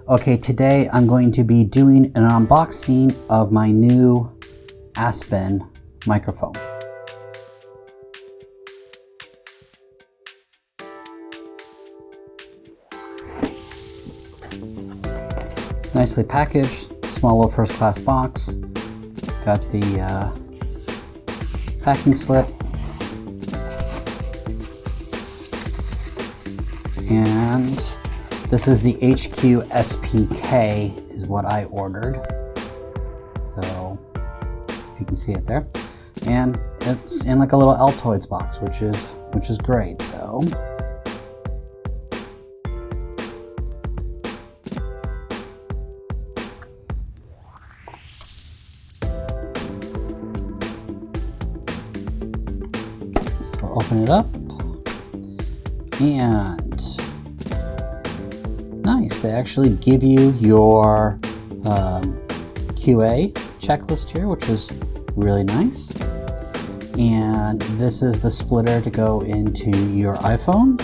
Okay, today I'm going to be doing an unboxing of my new Aspen microphone. Nicely packaged, small little first class box. Got the packing slip. And this is the HQ-SPK is what I ordered. So if you can see it there. And it's in like a little Altoids box, which is great. So open it up, and nice, they actually give you your QA checklist here, which is really nice. And this is the splitter to go into your iPhone,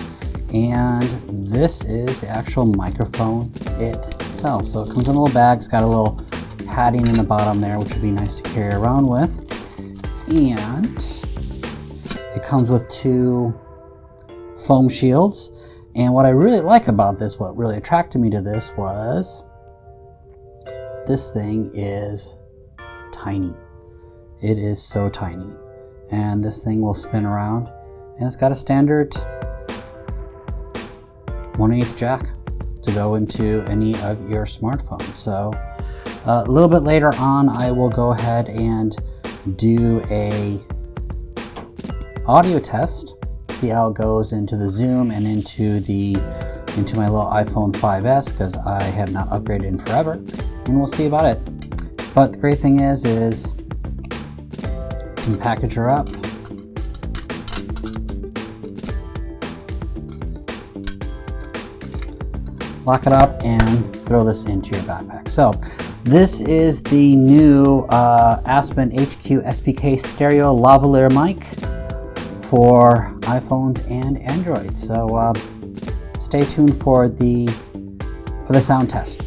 and this is the actual microphone itself. So it comes in a little bag. It's got a little padding in the bottom there, which would be nice to carry around with. And it comes with two foam shields, and what I really like about this, what really attracted me to this, was this thing is tiny. It is so tiny, and this thing will spin around, and it's got a standard 1/8 jack to go into any of your smartphones. So a little bit later on, I will go ahead and do a audio test, see how it goes into the Zoom and into my little iPhone 5S, because I have not upgraded in forever, and we'll see about it. But the great thing is you can package her up, lock it up, and throw this into your backpack. So this is the new Aspen HQ-SPK stereo lavalier mic for iPhones and Android. So stay tuned for the sound test.